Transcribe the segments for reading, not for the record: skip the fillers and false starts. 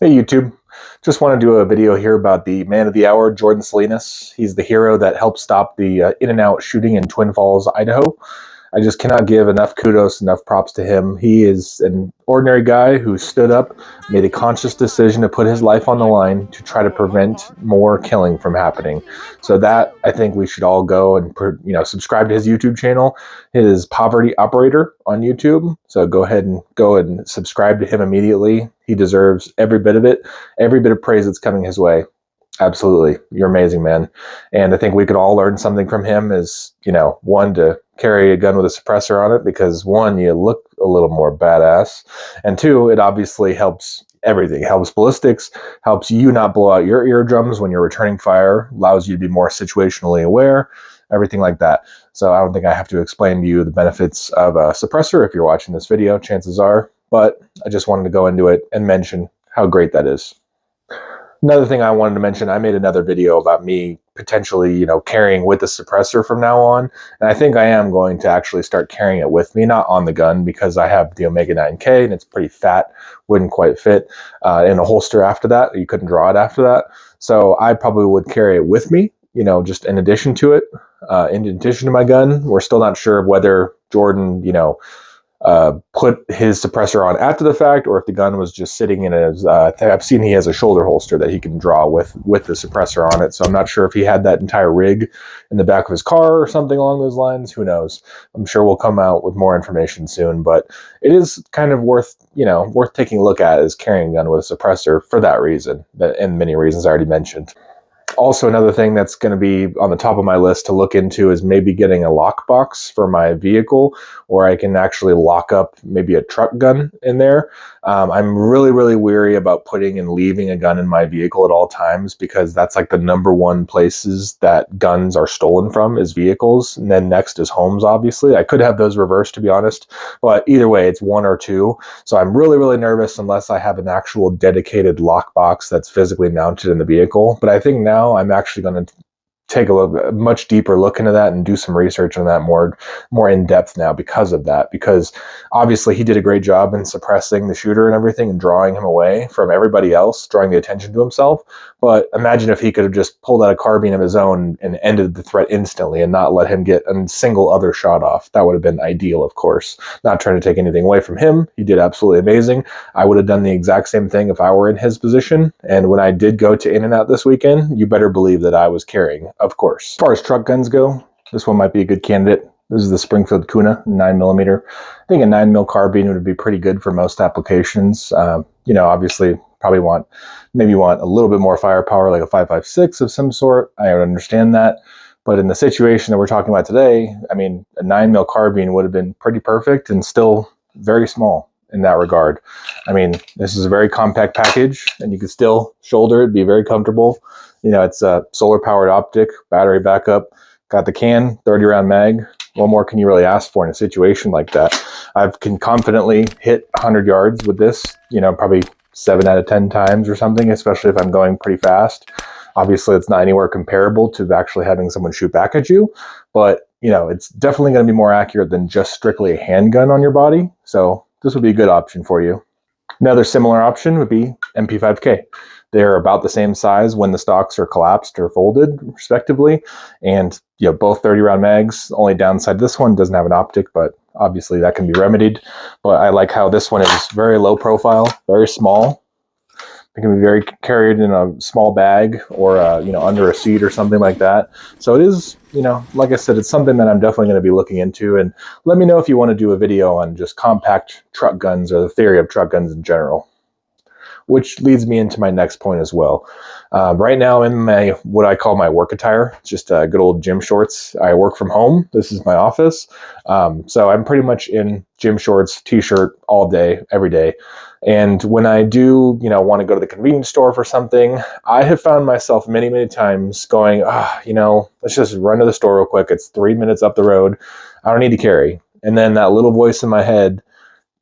Hey YouTube, just want to do a video here about the man of the hour, Jordan Salinas. He's the hero that helped stop the In-N-Out shooting in Twin Falls, Idaho. I just cannot give enough kudos, enough props to him. He is an ordinary guy who stood up, made a conscious decision to put his life on the line to try to prevent more killing from happening. So that, I think we should all go and subscribe to his YouTube channel, his Poverty Operator on YouTube. So go ahead and subscribe to him immediately. He deserves every bit of it, every bit of praise that's coming his way. Absolutely. You're amazing, man. And I think we could all learn something from him is, one, to carry a gun with a suppressor on it because, one, you look a little more badass. And two, it obviously helps everything. It helps ballistics, helps you not blow out your eardrums when you're returning fire, allows you to be more situationally aware, everything like that. So I don't think I have to explain to you the benefits of a suppressor if you're watching this video, chances are. But I just wanted to go into it and mention how great that is. Another thing I wanted to mention, I made another video about me potentially, carrying with the suppressor from now on. And I think I am going to actually start carrying it with me, not on the gun, because I have the Omega 9K and it's pretty fat, wouldn't quite fit in a holster after that. You couldn't draw it after that. So I probably would carry it with me, just in addition to it, in addition to my gun. We're still not sure whether Jordan, put his suppressor on after the fact, or if the gun was just sitting in his, I've seen he has a shoulder holster that he can draw with the suppressor on it. So I'm not sure if he had that entire rig in the back of his car or something along those lines. Who knows? I'm sure we'll come out with more information soon, but it is kind of worth taking a look at as carrying a gun with a suppressor for that reason, and many reasons I already mentioned. Also, another thing that's going to be on the top of my list to look into is maybe getting a lockbox for my vehicle, where I can actually lock up maybe a truck gun in there. I'm really, really weary about putting and leaving a gun in my vehicle at all times, because that's like the number one places that guns are stolen from is vehicles. And then next is homes, obviously. I could have those reversed, to be honest, but either way, it's one or two. So I'm really, really nervous unless I have an actual dedicated lockbox that's physically mounted in the vehicle. But I think now I'm actually going to take a much deeper look into that and do some research on that more in depth now because of that. Because obviously he did a great job in suppressing the shooter and everything and drawing him away from everybody else, drawing the attention to himself. But imagine if he could have just pulled out a carbine of his own and ended the threat instantly and not let him get a single other shot off. That would have been ideal, of course. Not trying to take anything away from him. He did absolutely amazing. I would have done the exact same thing if I were in his position. And when I did go to In-N-Out this weekend, you better believe that I was carrying, of course. As far as truck guns go, this one might be a good candidate. This is the Springfield Kuna 9mm. I think a 9mm carbine would be pretty good for most applications. Obviously probably want a little bit more firepower, like a 5.56 of some sort. I would understand that. But in the situation that we're talking about today, I mean, a 9mm carbine would have been pretty perfect and still very small in that regard. I mean, this is a very compact package and you can still shoulder it, be very comfortable. It's a solar powered optic, battery backup, got the can, 30 round mag. What more can you really ask for in a situation like that? I can confidently hit 100 yards with this, probably 7 out of 10 times or something, especially if I'm going pretty fast. Obviously, it's not anywhere comparable to actually having someone shoot back at you, but it's definitely going to be more accurate than just strictly a handgun on your body. So this would be a good option for you. Another similar option would be MP5K. They're about the same size when the stocks are collapsed or folded, respectively. And both 30 round mags. Only downside, this one doesn't have an optic, but obviously that can be remedied. But I like how this one is very low profile, very small. It can be very carried in a small bag or under a seat or something like that. So it is, like I said, it's something that I'm definitely going to be looking into. And let me know if you want to do a video on just compact truck guns or the theory of truck guns in general. Which leads me into my next point as well. Right now in what I call my work attire, it's just good old gym shorts. I work from home. This is my office. So I'm pretty much in gym shorts, t-shirt all day, every day. And when I do, want to go to the convenience store for something, I have found myself many, many times going, let's just run to the store real quick. It's 3 minutes up the road. I don't need to carry. And then that little voice in my head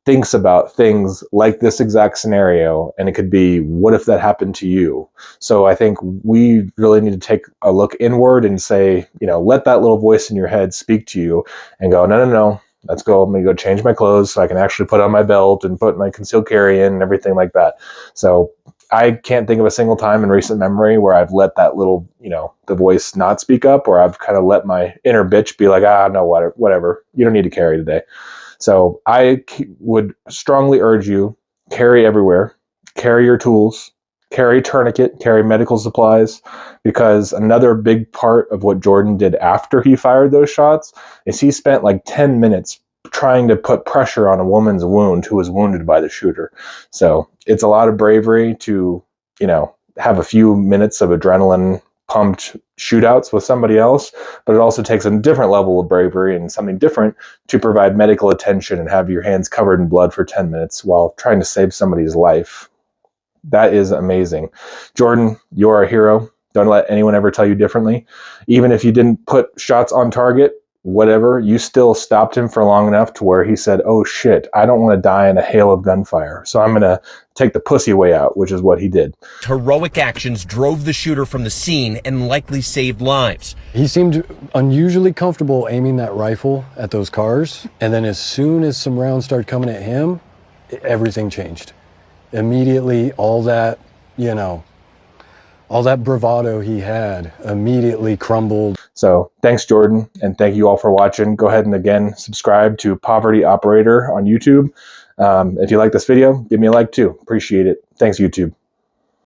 thinks about things like this exact scenario, and it could be, what if that happened to you? So I think we really need to take a look inward and say, let that little voice in your head speak to you and go, no, let's go. I'm going to go change my clothes so I can actually put on my belt and put my concealed carry in and everything like that. So I can't think of a single time in recent memory where I've let that little, the voice not speak up, or I've kind of let my inner bitch be like, no, whatever, you don't need to carry today. So I would strongly urge you, carry everywhere, carry your tools, carry tourniquet, carry medical supplies, because another big part of what Jordan did after he fired those shots is he spent like 10 minutes trying to put pressure on a woman's wound who was wounded by the shooter. So it's a lot of bravery to, have a few minutes of adrenaline pumped shootouts with somebody else, but it also takes a different level of bravery and something different to provide medical attention and have your hands covered in blood for 10 minutes while trying to save somebody's life. That is amazing. Jordan, you're a hero. Don't let anyone ever tell you differently. Even if you didn't put shots on target, whatever, you still stopped him for long enough to where he said, oh shit, I don't want to die in a hail of gunfire, so I'm going to take the pussy way out, which is what he did. Heroic actions drove the shooter from the scene and likely saved lives. He seemed unusually comfortable aiming that rifle at those cars, and then as soon as some rounds started coming at him, everything changed. Immediately, all that bravado he had immediately crumbled. So thanks, Jordan, and thank you all for watching. Go ahead and again, subscribe to Poverty Operator on YouTube. If you like this video, give me a like too. Appreciate it. Thanks, YouTube.